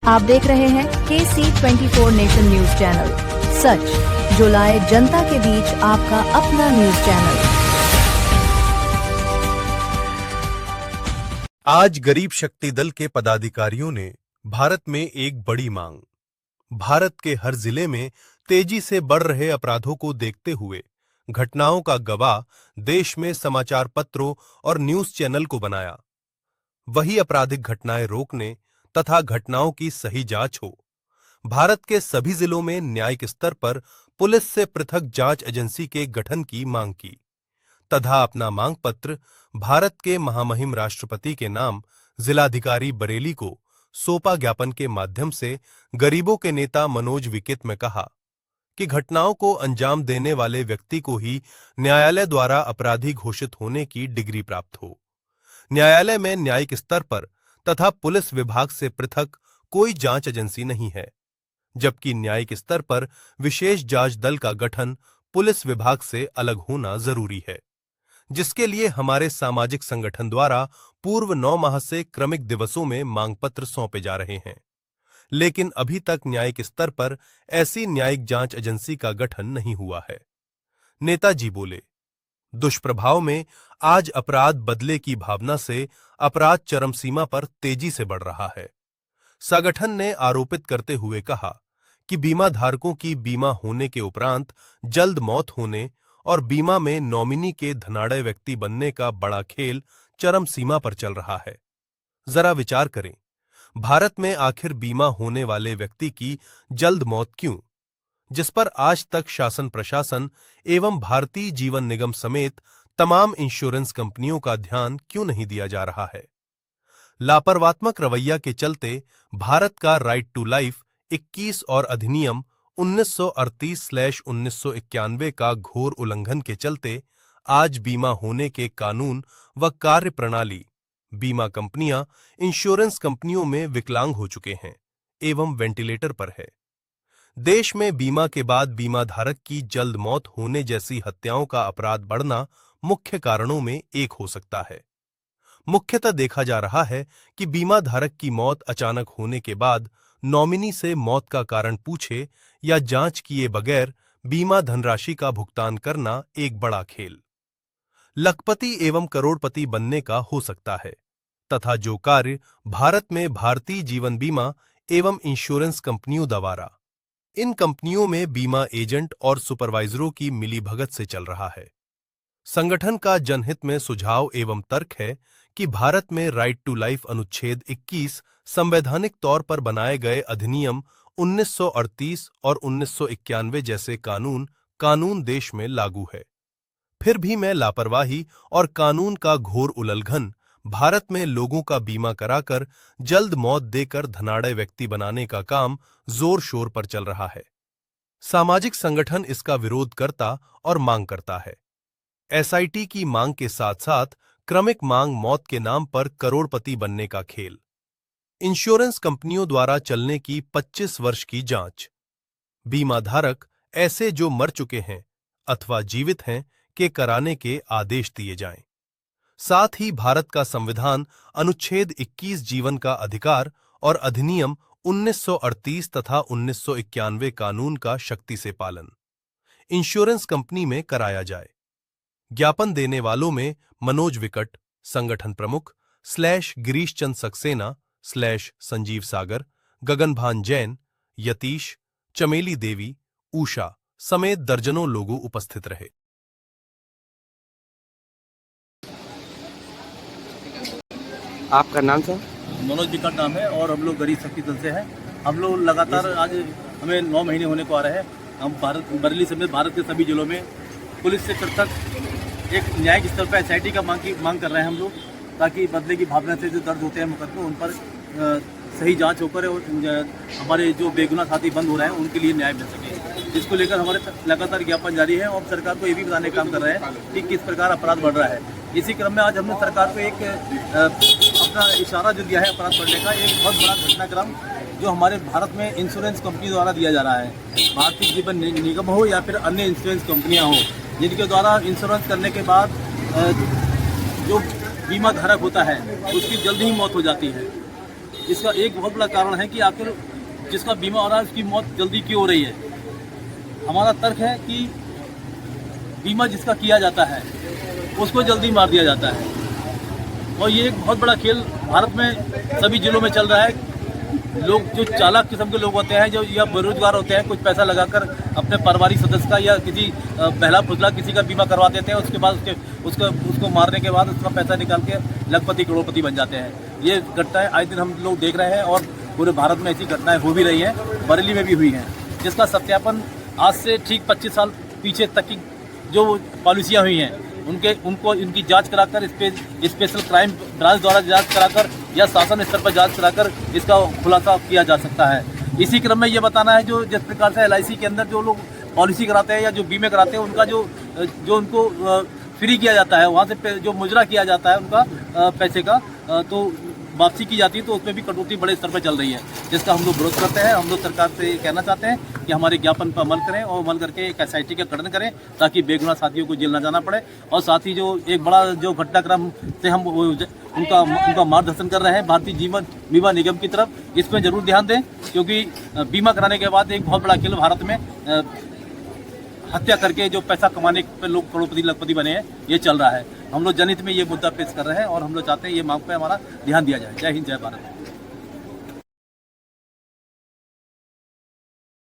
आप देख रहे हैं KC24 नेशन न्यूज चैनल, सच जो लाए जनता के बीच आपका अपना न्यूज चैनल। आज गरीब शक्ति दल के पदाधिकारियों ने भारत में एक बड़ी मांग, भारत के हर जिले में तेजी से बढ़ रहे अपराधों को देखते हुए घटनाओं का गवाह देश में समाचार पत्रों और न्यूज चैनल को बनाया। वही आपराधिक घटनाएं रोकने तथा घटनाओं की सही जांच हो। भारत के सभी जिलों में न्यायिक स्तर पर पुलिस से पृथक जांच एजेंसी के गठन की मांग की तथा अपना मांग पत्र भारत के महामहिम राष्ट्रपति के नाम जिलाधिकारी बरेली को सौंपा। ज्ञापन के माध्यम से गरीबों के नेता मनोज विकित में कहा कि घटनाओं को अंजाम देने वाले व्यक्ति को ही न्यायालय द्वारा अपराधी घोषित होने की डिग्री प्राप्त हो। न्यायालय में न्यायिक स्तर पर तथा पुलिस विभाग से पृथक कोई जांच एजेंसी नहीं है, जबकि न्यायिक स्तर पर विशेष जांच दल का गठन पुलिस विभाग से अलग होना जरूरी है, जिसके लिए हमारे सामाजिक संगठन द्वारा पूर्व 9 माह से क्रमिक दिवसों में मांग पत्र सौंपे जा रहे हैं, लेकिन अभी तक न्यायिक स्तर पर ऐसी न्यायिक जांच एजेंसी का गठन नहीं हुआ है। नेताजी बोले, दुष्प्रभाव में आज अपराध बदले की भावना से अपराध चरम सीमा पर तेजी से बढ़ रहा है। संगठन ने आरोपित करते हुए कहा कि बीमा धारकों की बीमा होने के उपरांत जल्द मौत होने और बीमा में नॉमिनी के धनाढ़ व्यक्ति बनने का बड़ा खेल चरम सीमा पर चल रहा है। जरा विचार करें, भारत में आखिर बीमा होने वाले व्यक्ति की जल्द मौत क्यों, जिस पर आज तक शासन प्रशासन एवं भारतीय जीवन निगम समेत तमाम इंश्योरेंस कंपनियों का ध्यान क्यों नहीं दिया जा रहा है। लापरवात्मक रवैया के चलते भारत का राइट टू लाइफ 21 और अधिनियम 1938/1991 का घोर उल्लंघन के चलते आज बीमा होने के कानून व कार्य प्रणाली बीमा कंपनियां इंश्योरेंस कंपनियों में विकलांग हो चुके हैं एवं वेंटिलेटर पर है। देश में बीमा के बाद बीमा धारक की जल्द मौत होने जैसी हत्याओं का अपराध बढ़ना मुख्य कारणों में एक हो सकता है। मुख्यतः देखा जा रहा है कि बीमा धारक की मौत अचानक होने के बाद नॉमिनी से मौत का कारण पूछे या जांच किए बगैर बीमा धनराशि का भुगतान करना एक बड़ा खेल लखपति एवं करोड़पति बनने का हो सकता है तथा जो कार्य भारत में भारतीय जीवन बीमा एवं इंश्योरेंस कंपनियों द्वारा इन कंपनियों में बीमा एजेंट और सुपरवाइजरों की मिलीभगत से चल रहा है। संगठन का जनहित में सुझाव एवं तर्क है कि भारत में राइट टू लाइफ अनुच्छेद 21 संवैधानिक तौर पर बनाए गए अधिनियम 1938 और 1991 जैसे कानून देश में लागू है। फिर भी मैं लापरवाही और कानून का घोर उल्लंघन भारत में लोगों का बीमा कराकर जल्द मौत देकर धनाढ़ व्यक्ति बनाने का काम जोर शोर पर चल रहा है। सामाजिक संगठन इसका विरोध करता और मांग करता है। SIT की मांग के साथ साथ क्रमिक मांग मौत के नाम पर करोड़पति बनने का खेल, इंश्योरेंस कंपनियों द्वारा चलने की 25 वर्ष की जांच, बीमा धारक ऐसे जो मर चुके हैं अथवा जीवित हैं के कराने के आदेश दिए जाएं। साथ ही भारत का संविधान अनुच्छेद 21 जीवन का अधिकार और अधिनियम 1938 तथा 1991 कानून का शक्ति से पालन इंश्योरेंस कंपनी में कराया जाए। ज्ञापन देने वालों में मनोज विकट, संगठन प्रमुख गिरीश चंद सक्सेना संजीव सागर, गगनभान जैन, यतीश, चमेली देवी, उषा समेत दर्जनों लोगों उपस्थित रहे। आपका नाम सर? मनोज विकट नाम है और हम लोग गरीब शक्ति दल से हैं। हम लोग लगातार आज हमें 9 महीने होने को आ रहे हैं। हम बरेली समेत भारत के सभी जिलों में पुलिस से पृथक एक न्यायिक स्तर पर SIT का मांग कर रहे हैं हम लोग, ताकि बदले की भावना से जो दर्ज होते हैं मुकदमे उन पर सही जांच होकर और हमारे जो बेगुनाह साथी बंद हो रहे हैं उनके लिए न्याय मिल सके। इसको लेकर हमारे लगातार ज्ञापन जारी है और सरकार को ये भी बताने का काम कर रहे हैं कि किस प्रकार अपराध बढ़ रहा है। इसी क्रम में आज हमने सरकार को एक अपना इशारा जो दिया है अपराध बढ़ने का, एक बहुत बड़ा घटनाक्रम जो हमारे भारत में इंश्योरेंस कंपनी द्वारा दिया जा रहा है। भारतीय जीवन निगम हो या फिर अन्य इंश्योरेंस कंपनियां हो, जिनके द्वारा इंश्योरेंस करने के बाद जो बीमा धारक होता है उसकी जल्दी ही मौत हो जाती है। इसका एक बहुत बड़ा कारण है कि आखिर जिसका बीमा हो रहा है उसकी मौत जल्दी क्यों हो रही है। हमारा तर्क है कि बीमा जिसका किया जाता है उसको जल्दी मार दिया जाता है, और ये एक बहुत बड़ा खेल भारत में सभी जिलों में चल रहा है। लोग जो चालाक किस्म के लोग होते हैं, जो या बेरोजगार होते हैं, कुछ पैसा लगाकर अपने पारिवारिक सदस्य का या किसी बहला फुजला किसी का बीमा करवा देते हैं, उसके बाद उसको मारने के बाद उसका पैसा निकाल के लखपति करोड़पति बन जाते हैं। ये घटनाएं आए दिन हम लोग देख रहे हैं और पूरे भारत में ऐसी घटनाएं हो भी रही हैं, बरेली में भी हुई हैं, जिसका सत्यापन आज से ठीक 25 साल पीछे तक की जो पॉलिसियाँ हुई हैं उनकी जांच कराकर स्पेशल क्राइम ब्रांच द्वारा जांच कराकर या शासन स्तर पर जांच कराकर इसका खुलासा किया जा सकता है। इसी क्रम में ये बताना है जो जिस प्रकार से LIC के अंदर जो लोग पॉलिसी कराते हैं या जो बीमे कराते हैं उनका जो उनको फ्री किया जाता है, वहाँ से जो मुजरा किया जाता है उनका पैसे का तो वापसी की जाती है, तो उसमें भी कटौती बड़े स्तर पर चल रही है, जिसका हम लोग विरोध करते हैं। हम लोग सरकार से कहना चाहते हैं कि हमारे ज्ञापन पर अमल करें और अमल करके एक SIT का गठन करें ताकि बेगुनाह साथियों को जेल न जाना पड़े। और साथ ही जो एक बड़ा जो घटनाक्रम से हम उनका मार्गदर्शन कर रहे हैं भारतीय जीवन बीमा निगम की तरफ, इसमें जरूर ध्यान दें, क्योंकि बीमा कराने के बाद एक बहुत बड़ा खेल भारत में हत्या करके जो पैसा कमाने पे लोग करोड़पति लखपति बने हैं, ये चल रहा है। हम लोग जनहित में ये मुद्दा पेश कर रहे हैं और हम लोग चाहते हैं ये मांग पे हमारा ध्यान दिया जाए। जय हिंद, जय भारत।